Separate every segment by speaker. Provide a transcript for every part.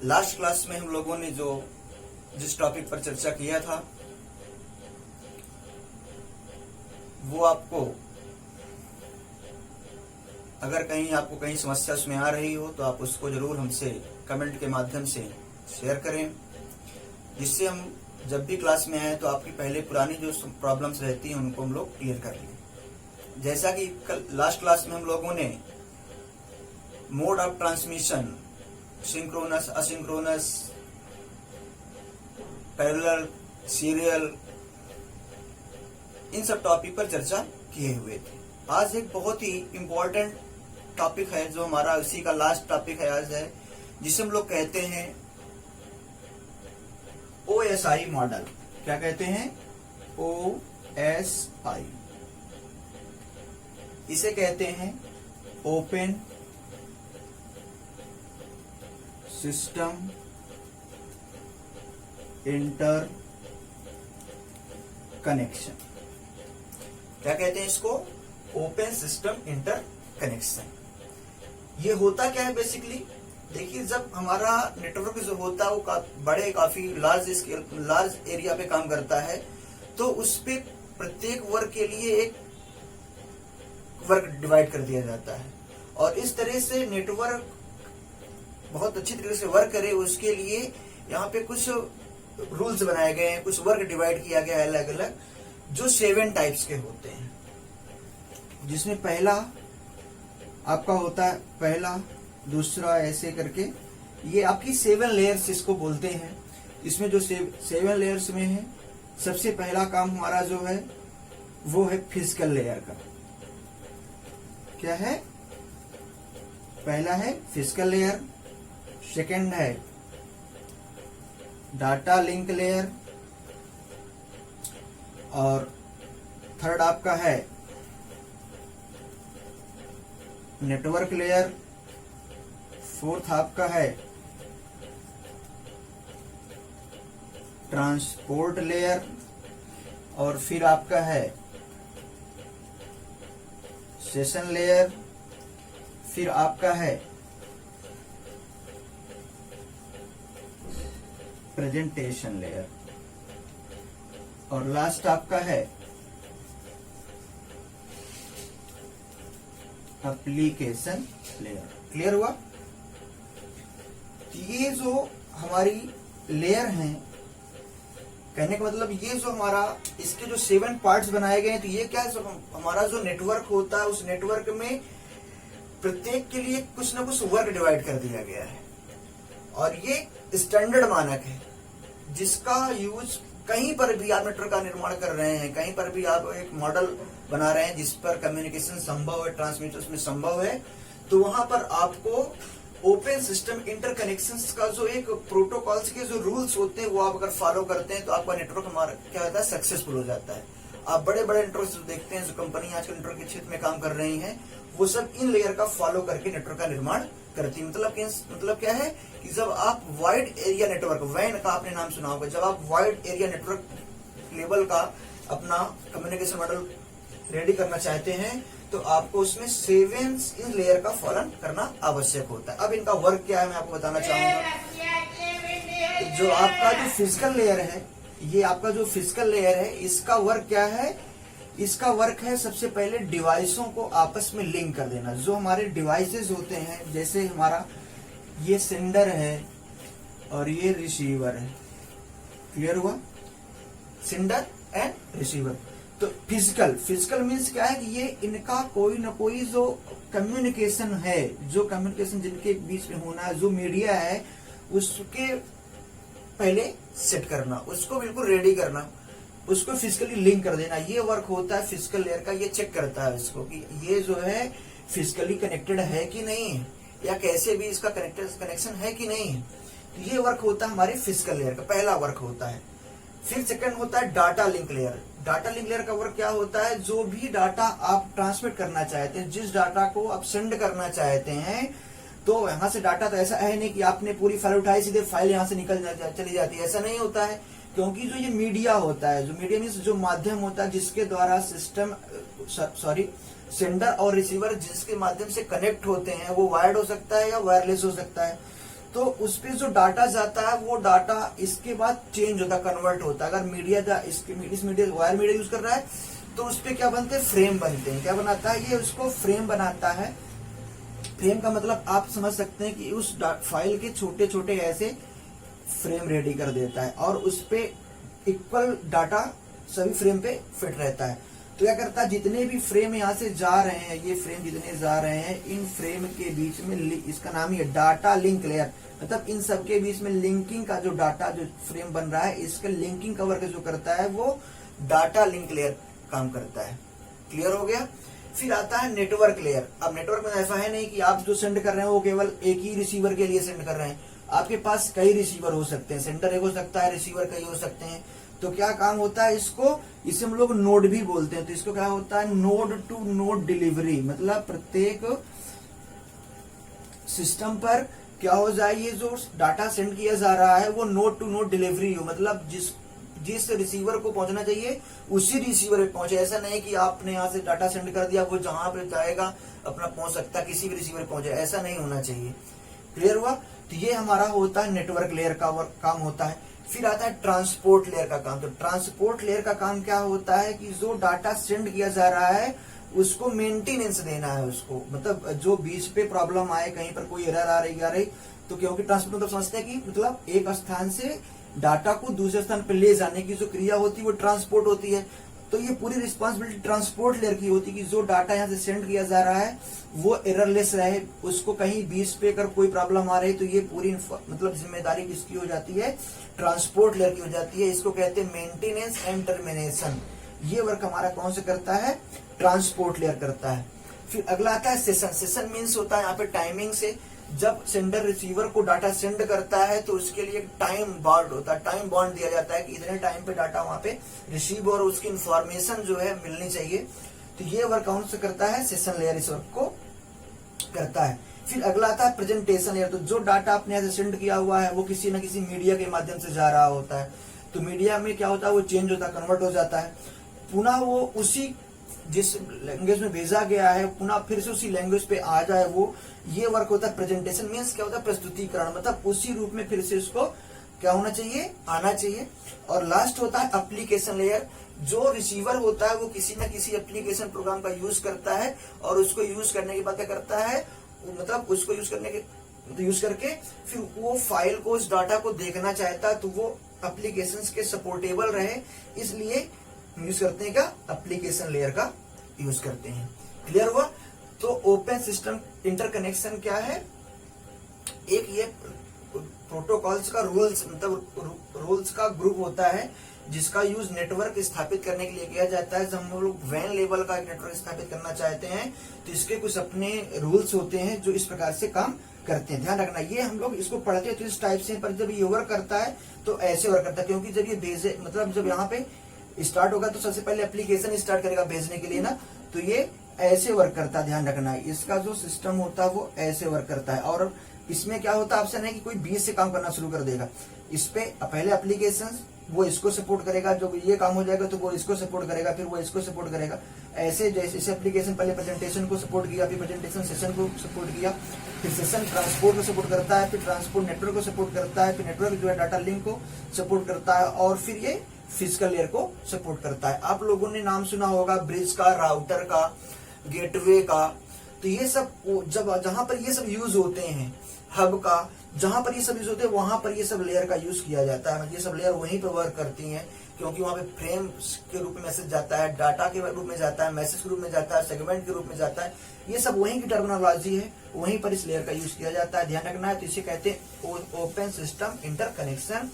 Speaker 1: Last class में हम लोगों ने जिस टॉपिक पर चर्चा किया था वो आपको कहीं समस्या उसमें आ रही हो तो आप उसको जरूर हमसे कमेंट के माध्यम से शेयर करें, जिससे हम जब भी क्लास में आए तो आपकी पहले पुरानी जो प्रॉब्लम्स रहती हैं उनको हम लोग क्लियर कर लें। जैसा कि लास्ट क्लास में हम लोगों ने mode of transmission, synchronous, asynchronous, parallel, serial, इन सब टॉपिक पर चर्चा किए हुए थे। आज एक बहुत ही इम्पोर्टेंट टॉपिक है जो हमारा उसी का लास्ट टॉपिक है आज है, जिसे हम लोग कहते हैं OSI मॉडल। क्या कहते हैं? OSI। इसे कहते हैं ओपन सिस्टम इंटर कनेक्शन। क्या कहते हैं इसको? Open system inter connection. ये होता क्या है बेसिकली? देखिए, जब हमारा नेटवर्क जो होता है वो काफी लार्ज एरिया पे काम करता है, तो उस पे प्रत्येक वर्ग के लिए एक वर्ग डिवाइड कर दिया जाता है, और इस तरह से नेटवर्क बहुत अच्छी तरीके से वर्क करे उसके लिए यहाँ पे कुछ रूल्स बनाए गए हैं, कुछ वर्ग डिवाइड किया गया है अलग अलग, जो 7 टाइप्स के होते हैं। जिसमें पहला आपका होता है पहला, दूसरा, ऐसे करके ये आपकी 7 लेयर्स इसको बोलते हैं। इसमें जो 7 लेयर्स में है, सबसे पहला काम हमारा जो है वो है फिजिकल लेयर का। क्या है? पहला है फिजिकल लेयर, सेकंड है डाटा लिंक लेयर, और थर्ड आपका है नेटवर्क लेयर, फोर्थ आपका है ट्रांसपोर्ट लेयर, और फिर आपका है सेशन लेयर, फिर आपका है प्रेजेंटेशन लेयर, और लास्ट आपका है एप्लीकेशन लेयर। क्लियर हुआ? ये जो हमारी लेयर हैं, कहने का मतलब ये जो हमारा इसके जो 7 पार्ट्स बनाए गए हैं, तो ये क्या है? हमारा जो नेटवर्क होता है उस नेटवर्क में प्रत्येक के लिए कुछ ना कुछ वर्क डिवाइड कर दिया गया है, और ये स्टैंडर्ड मानक है जिसका यूज कहीं पर भी आप नेटवर्क का निर्माण कर रहे हैं, कहीं पर भी आप एक मॉडल बना रहे हैं जिस पर कम्युनिकेशन संभव है, ट्रांसमिशन में संभव है, तो वहां पर आपको ओपन सिस्टम इंटरकनेक्शन का जो एक प्रोटोकॉल्स के जो रूल्स होते हैं वो आप अगर फॉलो करते हैं तो आपका नेटवर्क हमारा क्या होता है? सक्सेसफुल हो जाता है। आप बड़े बड़े नेटवर्क जो देखते हैं, जो कंपनी आजकल नेटवर्क के क्षेत्र में काम कर रही हैं, वो सब इन लेयर का फॉलो करके नेटवर्क का निर्माण करती है। मतलब क्या है कि जब आप वाइड एरिया नेटवर्क, वैन का आपने नाम सुना होगा, जब आप वाइड एरिया नेटवर्क लेवल का अपना कम्युनिकेशन मॉडल रेडी करना चाहते हैं, तो आपको उसमें 7 इन लेयर का फॉलो करना आवश्यक होता है। अब इनका वर्क क्या है मैं आपको बताना चाहूंगा। जो आपका जो फिजिकल लेयर है, ये आपका जो फिजिकल लेयर है, इसका वर्क क्या है? इसका वर्क है सबसे पहले डिवाइसों को आपस में लिंक कर देना। जो हमारे डिवाइसेस होते हैं, जैसे हमारा ये सेंडर है और ये रिसीवर है। क्लियर हुआ? Sender and receiver. तो फिजिकल मीन्स क्या है कि ये इनका कोई ना कोई जो कम्युनिकेशन है, जो कम्युनिकेशन जिनके बीच में होना है, जो मीडिया है, उसके पहले सेट करना, उसको बिल्कुल रेडी करना, उसको फिजिकली लिंक कर देना। ये वर्क होता है फिजिकल लेयर का। ये चेक करता है इसको कि ये जो है फिजिकली कनेक्टेड है कि नहीं है, या कैसे भी इसका कनेक्शन है कि नहीं है। तो ये वर्क होता है हमारे फिजिकल लेयर का, पहला वर्क होता है। फिर सेकंड होता है data link layer. Data link layer का वर्क क्या होता है? जो भी डाटा आप ट्रांसमिट करना चाहते हैं, जिस डाटा को आप सेंड करना चाहते हैं, तो यहाँ से डाटा तो ऐसा है नहीं कि आपने पूरी फाइल उठाई सीधे फाइल यहाँ से चली जाती है, ऐसा नहीं होता है। क्योंकि जो ये मीडिया होता है, जो मीडिया मीन्स जो माध्यम होता है जिसके द्वारा सेंडर और रिसीवर जिसके माध्यम से कनेक्ट होते हैं, वो वायर्ड हो सकता है या वायरलेस हो सकता है। तो उस पे जो डाटा जाता है वो डाटा इसके बाद चेंज होता है, कन्वर्ट होता है। अगर मीडिया इस मीडिया वायर मीडिया यूज कर रहा है तो उस पे क्या बनते हैं, फ्रेम बनते हैं। क्या बनाता है ये, उसको फ्रेम बनाता है। फ्रेम का मतलब आप समझ सकते हैं कि उस फाइल के छोटे छोटे ऐसे फ्रेम रेडी कर देता है और उस पे इक्वल डाटा सभी फ्रेम पे फिट रहता है। तो क्या करता है, जितने भी फ्रेम यहाँ से जा रहे हैं, ये फ्रेम जितने जा रहे हैं, इन फ्रेम के बीच में इसका नाम ही है डाटा लिंक लेयर। मतलब इन सब के बीच में लिंकिंग का जो डाटा जो फ्रेम बन रहा है, इसका लिंकिंग कवर के जो करता है वो डाटा लिंक लेयर काम करता है। क्लियर हो गया। फिर आता है नेटवर्क लेयर। अब नेटवर्क में ऐसा है नहीं कि आप जो सेंड कर रहे हैं वो केवल एक ही रिसीवर के लिए सेंड कर रहे हैं। आपके पास कई रिसीवर हो सकते हैं, सेंडर एक हो सकता है, रिसीवर कई हो सकते हैं। तो क्या काम होता है, इसे हम लोग नोड भी बोलते हैं। तो इसको क्या होता है, नोड टू नोड डिलीवरी। मतलब प्रत्येक सिस्टम पर क्या हो जाए, ये जो डाटा सेंड किया जा रहा है वो नोड टू नोड डिलीवरी हो। मतलब जिस रिसीवर को पहुंचना चाहिए उसी रिसीवर पे पहुंचे। ऐसा नहीं कि आपने यहाँ से डाटा सेंड कर दिया, वो जहां पे जाएगा अपना पहुंच सकता है, किसी भी रिसीवर पे पहुंचे, ऐसा नहीं होना चाहिए। क्लियर हुआ। तो ये हमारा होता है नेटवर्क लेयर का काम होता है। फिर आता है ट्रांसपोर्ट लेयर का काम। तो ट्रांसपोर्ट लेयर का काम क्या होता है कि जो डाटा सेंड किया जा रहा है उसको मेंटेनेंस देना है उसको। मतलब जो बीच पे प्रॉब्लम आए, कहीं पर कोई एरर आ रही तो क्योंकि ट्रांसपोर्ट मतलब समझते हैं कि मतलब एक स्थान से डाटा को दूसरे स्थान पर ले जाने की जो क्रिया होती है वो ट्रांसपोर्ट होती है। तो ये पूरी रिस्पांसिबिलिटी ट्रांसपोर्ट लेयर की होती है कि जो डाटा यहाँ से सेंड किया जा रहा है वो एररलेस रहे। उसको कहीं बीच पे अगर कोई प्रॉब्लम आ रही तो ये पूरी मतलब जिम्मेदारी किसकी हो जाती है, ट्रांसपोर्ट लेयर की हो जाती है। इसको कहते हैं मेंटेनेंस एंड टर्मिनेशन। ये वर्क हमारा कौन से करता है, ट्रांसपोर्ट लेयर करता है। फिर अगला आता है सेशन। सेशन मीन्स होता है यहाँ पे टाइमिंग से, जब सेंडर रिसीवर को डाटा सेंड करता है तो उसके लिए टाइम बॉन्ड होता है, टाइम बॉन्ड दिया जाता है कि इतने टाइम पे डाटा वहां पे रिसीव और उसकी इंफॉर्मेशन जो है मिलनी चाहिए। तो ये वर्क कौन से करता है, सेशन लेयर इस वर्क को करता है। फिर अगला आता है प्रेजेंटेशन लेयर। तो जो डाटा आपने ऐसे सेंड किया हुआ है वो किसी न किसी मीडिया के माध्यम से जा रहा होता है। तो मीडिया में क्या होता है, वो चेंज होता है, कन्वर्ट हो जाता है। पुनः वो उसी जिस लैंग्वेज में भेजा गया है पुनः फिर से उसी लैंग्वेज पे आ जाए, वो ये वर्क होता है प्रेजेंटेशन। मीन्स क्या होता है, प्रस्तुतिकरण। मतलब उसी रूप में फिर से उसको क्या होना चाहिए, आना चाहिए। और लास्ट होता है एप्लीकेशन लेयर। जो रिसीवर होता है वो किसी न किसी एप्लीकेशन प्रोग्राम का यूज करता है और उसको यूज करने के बाद क्या करता है, मतलब उसको यूज करके फिर वो फाइल को, उस डाटा को देखना चाहता है तो वो एप्लीकेशंस के सपोर्टेबल रहे, इसलिए यूज करते हैं क्या, एप्लीकेशन लेयर का यूज करते हैं। क्लियर हुआ। तो ओपन सिस्टम इंटरकनेक्शन क्या है, एक ये प्रोटोकॉल्स का रूल्स मतलब रूल्स का ग्रुप होता है जिसका यूज नेटवर्क स्थापित करने के लिए किया जाता है। जब हम लोग वैन लेवल का एक नेटवर्क स्थापित करना चाहते हैं तो इसके कुछ अपने रूल्स होते हैं जो इस प्रकार से काम करते हैं। ध्यान रखना, ये हम लोग इसको पढ़ते हैं तो इस टाइप से, पर जब ये वर्क करता है तो ऐसे वर्क करता है। क्योंकि जब ये भेजे मतलब जब यहाँ पे स्टार्ट होगा तो सबसे पहले एप्लीकेशन स्टार्ट करेगा भेजने के लिए ना, तो ये ऐसे वर्क करता है। ध्यान रखना, इसका जो सिस्टम होता है वो ऐसे वर्क करता है। और इसमें क्या होता है, ऑप्शन है कि कोई बीच से काम करना शुरू कर देगा। इस पे पहले एप्लीकेशन वो इसको सपोर्ट करेगा, जो ये काम हो जाएगा तो वो इसको सपोर्ट करेगा, फिर वो इसको सपोर्ट करेगा। ऐसे जैसे इस एप्लीकेशन पहले प्रेजेंटेशन को सपोर्ट किया, फिर प्रेजेंटेशन सेशन को सपोर्ट किया, फिर सेशन ट्रांसपोर्ट को सपोर्ट करता है, फिर ट्रांसपोर्ट नेटवर्क को सपोर्ट करता है, फिर नेटवर्क जो है डाटा लिंक को सपोर्ट करता है, और फिर ये फिजिकल लेयर को सपोर्ट करता है। आप लोगों ने नाम सुना होगा ब्रिज का, राउटर का, गेटवे का। तो ये सब जब जहां पर ये सब यूज होते हैं, हब का, जहां पर ये सब यूज होते हैं वहां पर ये सब लेयर का यूज किया जाता है। ये सब लेयर वहीं पर वर्क करती हैं क्योंकि वहां पे फ्रेम के रूप में मैसेज जाता है, डाटा के रूप में जाता है, मैसेज के रूप में जाता है, सेगमेंट के रूप में जाता है। ये सब वहीं की टर्मिनोलॉजी है, वहीं पर इस लेयर का यूज किया जाता है। ध्यान रखना है। तो इसे कहते हैं open system interconnection,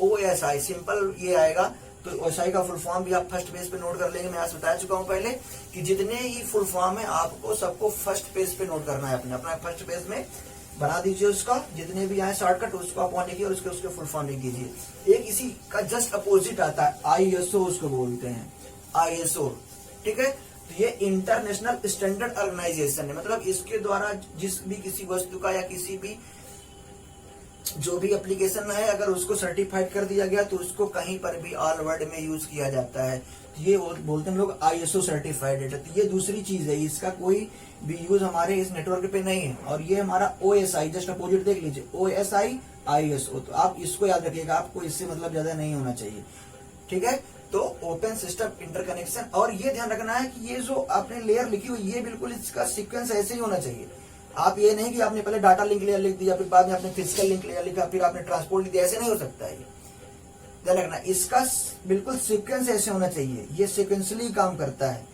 Speaker 1: OSI। Simple ये आएगा। तो OSI का फुल फॉर्म भी आप फर्स्ट पेज पे नोट कर लेंगे। मैं आज बता चुका हूं पहले कि जितने ही फुल फॉर्म है आपको सबको फर्स्ट पेज पे नोट करना है। अपना फर्स्ट पेज में बना दीजिए उसका, जितने भी आए शॉर्टकट उसको आप वहां लिखिए और उसके फुल फॉर्म लिख दीजिए। एक इसी का जस्ट अपोजिट आता है ISO, उसको बोलते हैं ISO। ठीक है। तो ये इंटरनेशनल स्टैंडर्ड ऑर्गेनाइजेशन है। मतलब इसके द्वारा जिस भी किसी वस्तु का या किसी भी जो भी एप्लीकेशन है अगर उसको सर्टिफाइड कर दिया गया तो उसको कहीं पर भी ऑल वर्ल्ड में यूज किया जाता है। तो ये बोलते हैं हम लोग ISO सर्टिफाइड है। तो ये दूसरी चीज है, इसका कोई भी यूज हमारे इस नेटवर्क पे नहीं है। और ये हमारा OSI, जस्ट अपोजिट देख लीजिए, OSI ISO। तो आप इसको याद रखिएगा, आपको इससे मतलब ज्यादा नहीं होना चाहिए, ठीक है। तो ओपन सिस्टम इंटरकनेक्शन, और ये ध्यान रखना है कि ये जो आपने लेयर लिखी हुई ये बिल्कुल इसका सीक्वेंस ऐसे ही होना चाहिए। आप ये नहीं कि आपने पहले डाटा लिंक लेयर लिख दिया, फिर बाद में आपने फिजिकल लिंक लेयर लिखा, फिर आपने ट्रांसपोर्ट लिख दिया, ऐसे नहीं हो सकता है। ध्यान रखना, इसका बिल्कुल सीक्वेंस ऐसे होना चाहिए, ये सीक्वेंसली काम करता है,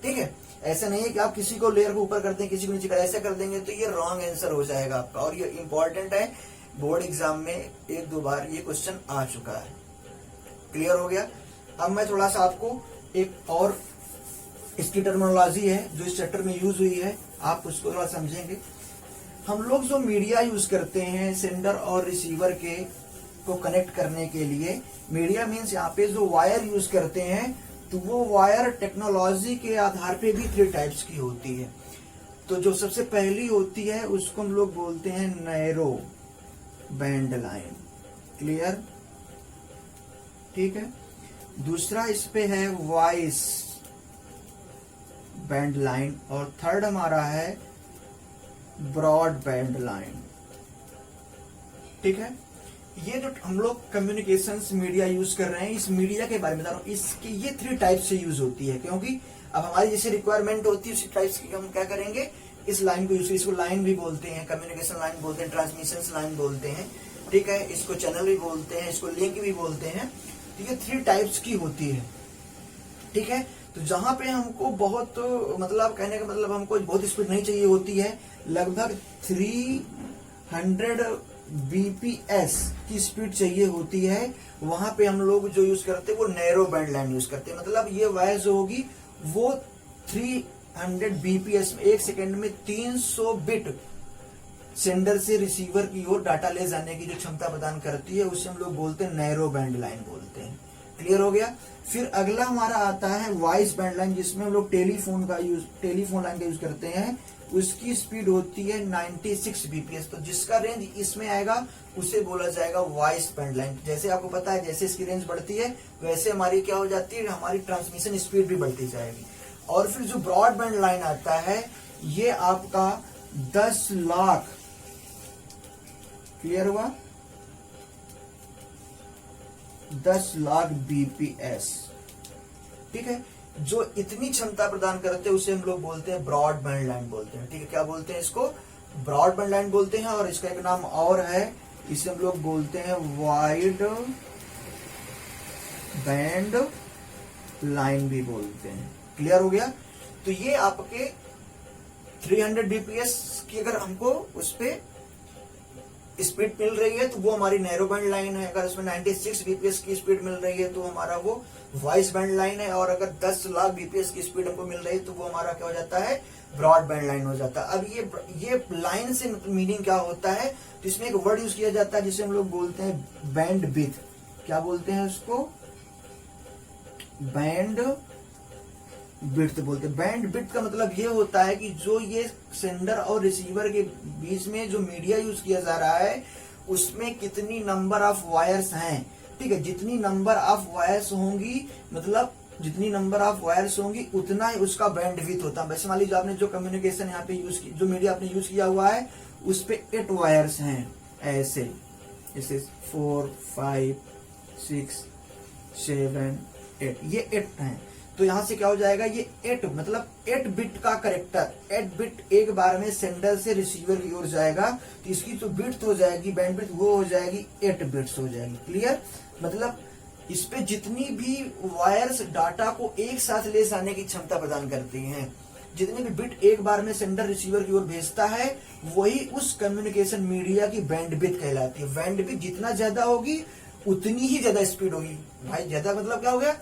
Speaker 1: ठीक है। ऐसा नहीं है कि आप किसी को लेयर को ऊपर करते हैं किसी को नीचे कर, ऐसा कर देंगे तो ये रॉन्ग आंसर हो जाएगा आपका। और ये इंपॉर्टेंट है, बोर्ड एग्जाम में 1-2 बार ये क्वेश्चन आ चुका है। क्लियर हो गया। अब मैं थोड़ा सा आपको एक और इसकी टर्मिनोलॉजी है जो इस चैप्टर में यूज हुई है, आप उसको थोड़ा समझेंगे। हम लोग जो मीडिया यूज करते हैं सेंडर और रिसीवर के को कनेक्ट करने के लिए, मीडिया मीन्स यहाँ पे जो वायर यूज करते हैं, तो वो वायर टेक्नोलॉजी के आधार पे भी 3 टाइप्स की होती है। तो जो सबसे पहली होती है उसको हम लोग बोलते हैं नैरो बैंड लाइन। क्लियर, ठीक है। दूसरा इस पे है वॉइस बैंड लाइन, और थर्ड हमारा है ब्रॉड बैंड लाइन, ठीक है। ये जो हम लोग कम्युनिकेशंस मीडिया यूज कर रहे हैं, इस मीडिया के बारे में बता रहा हूं, इसकी ये 3 टाइप से यूज होती है, क्योंकि अब हमारी जैसे रिक्वायरमेंट होती है उसी टाइप्स की हम क्या करेंगे, इस लाइन को यूज, इसको लाइन भी बोलते हैं, कम्युनिकेशन लाइन बोलते हैं, ट्रांसमिशन लाइन बोलते हैं, ठीक है। इसको चैनल भी बोलते हैं, इसको लिंक भी बोलते हैं। तो ये 3 टाइप्स की होती है, ठीक है। तो जहां पे हमको बहुत, मतलब कहने का मतलब हमको बहुत स्पीड नहीं चाहिए होती है, लगभग 300 BPS की स्पीड चाहिए होती है, वहां पे हम लोग जो यूज करते हैं वो नैरो बैंड लाइन यूज करते हैं। मतलब ये वायर जो होगी वो 300 BPS में 1 सेकेंड में 300 बिट सेंडर से रिसीवर की ओर डाटा ले जाने की जो क्षमता प्रदान करती है, उसे हम लोग बोलते हैं नैरो बैंड लाइन बोलते हैं। क्लियर हो गया। फिर अगला हमारा आता है वॉइस बैंड लाइन, जिसमें हम लोग टेलीफोन लाइन का यूज करते हैं। उसकी स्पीड होती है 96 BPS। तो जिसका रेंज इसमें आएगा उसे बोला जाएगा वॉइस बैंड लाइन। जैसे आपको पता है जैसे इसकी रेंज बढ़ती है वैसे हमारी क्या हो जाती है, हमारी ट्रांसमिशन स्पीड भी बढ़ती जाएगी। और फिर जो ब्रॉड बैंड लाइन आता है ये आपका 10 लाख, क्लियर हुआ, 10 लाख BPS, ठीक है। जो इतनी क्षमता प्रदान करते हैं उसे हम लोग बोलते हैं ब्रॉड बैंड लाइन बोलते हैं, ठीक है। क्या बोलते हैं इसको, ब्रॉड बैंड लाइन बोलते हैं। और इसका एक नाम और है, इसे हम लोग बोलते हैं वाइड बैंड लाइन भी बोलते हैं। क्लियर हो गया। तो ये आपके 300 BPS की अगर हमको उस पे स्पीड मिल रही है तो वो हमारी नैरो बैंड लाइन है। अगर उसमें 96 BPS की स्पीड मिल रही है तो हमारा वो वॉइस बैंड लाइन है। और अगर 10 लाख BPS की स्पीड हमको मिल रही है तो वो हमारा क्या हो जाता है, ब्रॉड बैंड लाइन हो जाता है। अब ये लाइन से मीनिंग क्या होता है, तो इसमें एक वर्ड यूज किया जाता है जिसे हम लोग बोलते हैं बैंड विड्थ। क्या बोलते हैं उसको, बैंड विड्थ बोलते हैं। बैंड विड्थ का मतलब ये होता है कि जो ये सेंडर और रिसीवर के बीच में जो मीडिया यूज किया जा रहा है उसमें कितनी नंबर ऑफ वायर्स हैं, ठीक है। जितनी नंबर ऑफ वायर्स होंगी, मतलब जितनी नंबर ऑफ वायर्स होंगी उतना ही उसका बैंड विड्थ होता है। वैसे मान लीजिए आपने जो कम्युनिकेशन यहाँ पे यूज की, जो मीडिया आपने यूज किया हुआ है उस पे 8 वायर्स हैं, ऐसे 4 5 6 7 8, ये 8 हैं। तो यहां से क्या हो जाएगा, ये 8 मतलब 8 बिट का करेक्टर, 8 बिट एक बार में सेंडर से रिसीवर की ओर जाएगा। तो इसकी जो बिट हो जाएगी, बैंड बिट, वो हो जाएगी 8 बिट्स हो जाएगी। क्लियर, मतलब इस पे जितनी भी वायर्स डाटा को एक साथ ले जाने की क्षमता प्रदान करती हैं, जितनी भी बिट एक बार में सेंडर रिसीवर की ओर भेजता है, वही उस कम्युनिकेशन मीडिया की बैंडविड्थ कहलाती है। बैंडविड्थ जितना ज्यादा होगी उतनी ही ज्यादा स्पीड होगी। भाई ज्यादा मतलब क्या हो गया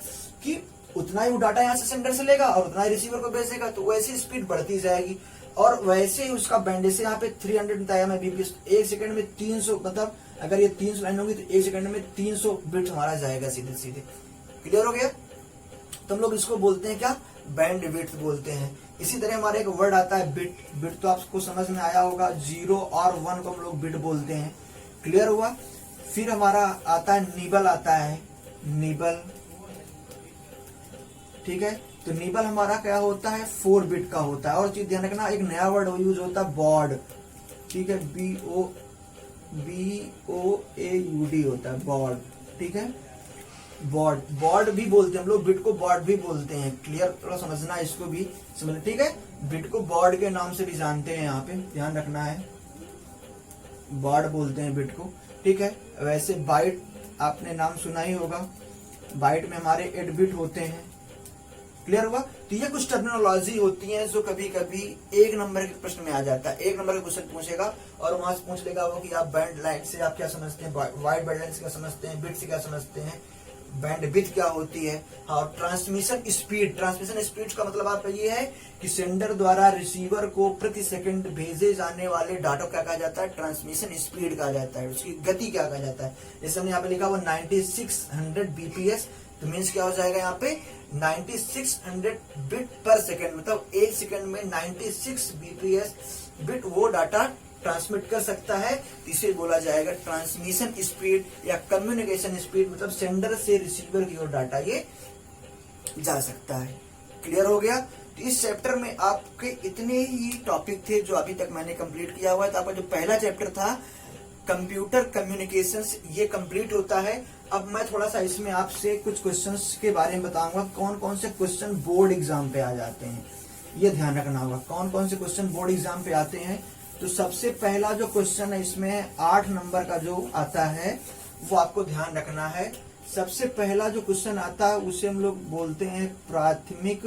Speaker 1: कि उतना ही वो डाटा यहाँ से सेंडर से लेगा और उतना ही रिसीवर को भेजेगा, तो वैसे स्पीड बढ़ती जाएगी। और वैसे ही उसका बैंड, जैसे यहाँ पे 300 बताया मैं BPS, 1 सेकंड में 300, मतलब अगर ये 300 लाइन होगी तो 1 सेकंड में 300 बिट्स हमारा जाएगा सीधे सीधे। क्लियर हो गया। तो हम लोग इसको बोलते हैं क्या, बैंड विड्थ बोलते हैं। इसी तरह हमारा एक वर्ड आता है बिट। बिट तो आपको समझ में आया होगा, 0 और 1 को हम लोग बिट बोलते हैं, क्लियर हुआ। फिर हमारा आता है निबल, आता है निबल, ठीक है। तो निबल हमारा क्या होता है, 4 बिट का होता है। और चीज ध्यान रखना, एक नया वर्ड यूज होता है बॉड, ठीक है, BOAUD होता है बॉड, ठीक है। बॉड, बॉड भी बोलते हैं हम लोग, बिट को बॉड भी बोलते हैं। क्लियर, थोड़ा समझना इसको भी समझ, ठीक है। बिट को बॉड के नाम से भी जानते हैं, यहाँ पे ध्यान रखना है, बॉड बोलते हैं बिट को, ठीक है। वैसे बाइट आपने नाम सुना ही होगा, बाइट में हमारे 8 बिट होते हैं। क्लियर हुआ। तो ये कुछ टर्मिनोलॉजी होती है जो कभी कभी 1 नंबर के प्रश्न में आ जाता है। 1 नंबर का क्वेश्चन पूछेगा और वहां से पूछ लेगा वो कि आप बैंड लाइन से आप क्या समझते हैं, वाइड बैंड लाइन से क्या समझते हैं, बिट से क्या समझते हैं, बैंड विड्थ क्या होती है। और ट्रांसमिशन स्पीड, ट्रांसमिशन स्पीड का मतलब आपका ये है कि सेंडर द्वारा रिसीवर को प्रति सेकंड भेजे जाने वाले डाटा क्या कहा जाता है, ट्रांसमिशन स्पीड कहा जाता है, उसकी गति क्या कहा जाता है। जैसे हमने यहाँ पे लिखा हुआ 9600 बीपीएस, तो मीन्स क्या हो जाएगा यहाँ पे 9600 बिट पर सेकंड, मतलब 1 सेकंड में 96 बीपीएस बिट वो डाटा ट्रांसमिट कर सकता है। इसे बोला जाएगा ट्रांसमिशन स्पीड या कम्युनिकेशन स्पीड, मतलब सेंडर से रिसीवर की ओर डाटा ये जा सकता है। क्लियर हो गया। तो इस चैप्टर में आपके इतने ही टॉपिक थे जो अभी तक मैंने कंप्लीट किया हुआ है। तो आपका जो पहला चैप्टर था कंप्यूटर कम्युनिकेशंस, ये कंप्लीट होता है। अब मैं थोड़ा सा इसमें आपसे कुछ क्वेश्चंस के बारे में बताऊंगा, कौन कौन से क्वेश्चन बोर्ड एग्जाम पे आ जाते हैं, ये ध्यान रखना होगा, कौन कौन से क्वेश्चन बोर्ड एग्जाम पे आते हैं। तो सबसे पहला जो क्वेश्चन है इसमें 8 नंबर का जो आता है वो आपको ध्यान रखना है। सबसे पहला जो क्वेश्चन आता है उसे हम लोग बोलते हैं प्राथमिक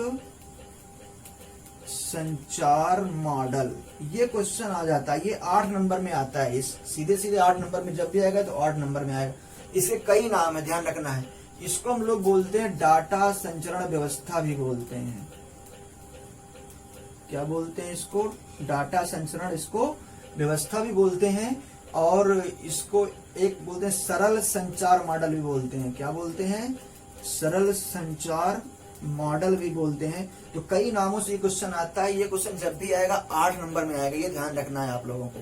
Speaker 1: संचार मॉडल। ये क्वेश्चन आ जाता है, ये 8 नंबर में आता है। इस सीधे सीधे 8 नंबर में जब भी आएगा तो 8 नंबर में आएगा। इसके कई नाम है, ध्यान रखना है। इसको हम लोग बोलते हैं डाटा संचरण व्यवस्था भी बोलते हैं। क्या बोलते हैं इसको, डाटा संचरण, इसको व्यवस्था भी बोलते हैं। और इसको एक बोलते हैं सरल संचार मॉडल भी बोलते हैं। क्या बोलते हैं, सरल संचार मॉडल भी बोलते हैं। तो कई नामों से ये क्वेश्चन आता है। ये क्वेश्चन जब भी आएगा 8 नंबर में आएगा, ये ध्यान रखना है आप लोगों को,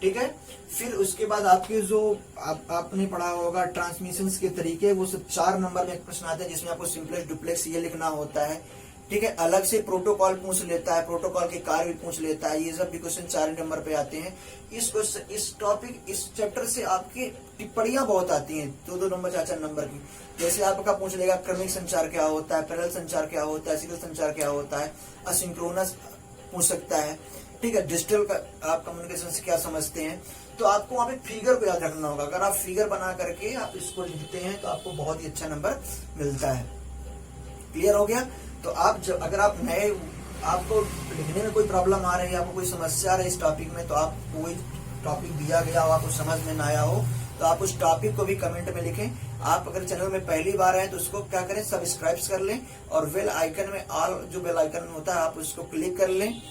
Speaker 1: ठीक है। फिर उसके बाद आपके जो आपने पढ़ा होगा ट्रांसमिशन के तरीके, वो सब 4 नंबर में एक प्रश्न आता है जिसमें आपको सिंपलेक्स डुप्लेक्स ये लिखना होता है, ठीक है। अलग से प्रोटोकॉल पूछ लेता है, प्रोटोकॉल के कार्य भी पूछ लेता है। ये सब भी क्वेश्चन 4 नंबर पे आते हैं। इस टॉपिक, इस चैप्टर से आपकी टिप्पणियां बहुत आती हैं, 2-2 नंबर 4-4 नंबर की। जैसे आपका पूछ लेगा क्रमिक संचार क्या होता है, पैरेलल संचार क्या होता है, सीरियल संचार क्या होता है, असिंक्रोनस पूछ सकता है, ठीक है। डिजिटल का आप कम्युनिकेशन से क्या समझते हैं। तो आपको वहां पे फिगर को याद रखना होगा। अगर आप फिगर बना करके आप इसको लिखते हैं तो आपको बहुत ही अच्छा नंबर मिलता है। क्लियर हो गया। तो आप जब, अगर आप नए, आपको लिखने में कोई प्रॉब्लम आ रही है, आपको कोई समस्या आ रही है इस टॉपिक में, तो आप कोई टॉपिक दिया गया हो, आपको समझ में ना आया हो, तो आप उस टॉपिक को भी कमेंट में लिखें। आप अगर चैनल में पहली बार आए तो उसको क्या करें, सब्सक्राइब कर लें और बेल आइकन में ऑल जो बेल आइकन होता है आप उसको क्लिक कर लें।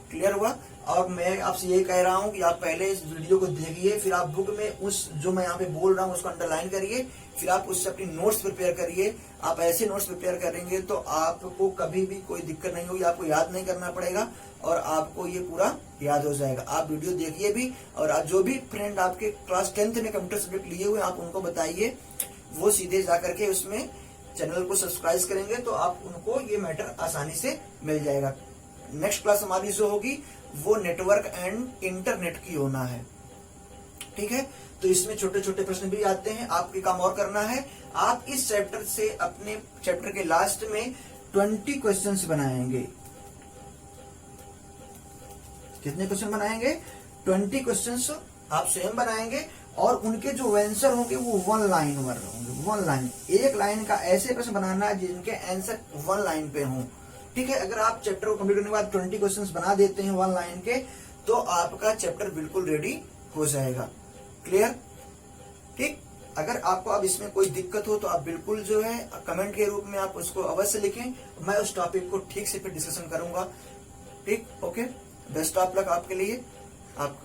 Speaker 1: क्लियर हुआ। और मैं आपसे यही कह रहा हूं कि आप पहले इस वीडियो को देखिए, फिर आप बुक में उस जो मैं यहाँ पे बोल रहा हूँ उसको अंडरलाइन करिए, फिर आप उससे अपनी नोट्स प्रिपेयर करिए। आप ऐसे नोट्स प्रिपेयर करेंगे तो आपको कभी भी कोई दिक्कत नहीं होगी, आपको याद नहीं करना पड़ेगा और आपको ये पूरा याद हो जाएगा। आप वीडियो देखिए भी, और जो भी फ्रेंड आपके क्लास 10th में कंप्यूटर सब्जेक्ट लिए हुए आप उनको बताइए, वो सीधे जाकर के उसमें चैनल को सब्सक्राइब करेंगे तो आप उनको ये मैटर आसानी से मिल जाएगा। नेक्स्ट क्लास हमारी जो होगी वो नेटवर्क एंड इंटरनेट की होना है, ठीक है। तो इसमें छोटे छोटे प्रश्न भी आते हैं। आपके काम और करना है, आप इस चैप्टर से अपने चैप्टर के लास्ट में 20 क्वेश्चंस बनाएंगे। कितने क्वेश्चन बनाएंगे, 20 क्वेश्चंस आप स्वयं बनाएंगे और उनके जो आंसर होंगे वो 1 लाइन पर होंगे। 1 लाइन, 1 लाइन का ऐसे प्रश्न बनाना है जिनके आंसर 1 लाइन पे हों, ठीक है। अगर आप चैप्टर को कंप्लीट करने के बाद 20 क्वेश्चंस बना देते हैं 1 लाइन के, तो आपका चैप्टर बिल्कुल रेडी हो जाएगा। क्लियर, ठीक। अगर आपको अब इसमें कोई दिक्कत हो तो आप बिल्कुल जो है कमेंट के रूप में आप उसको अवश्य लिखें, मैं उस टॉपिक को ठीक से फिर डिस्कशन करूंगा, ठीक। ओके, बेस्ट ऑफ लक आपके लिए। आप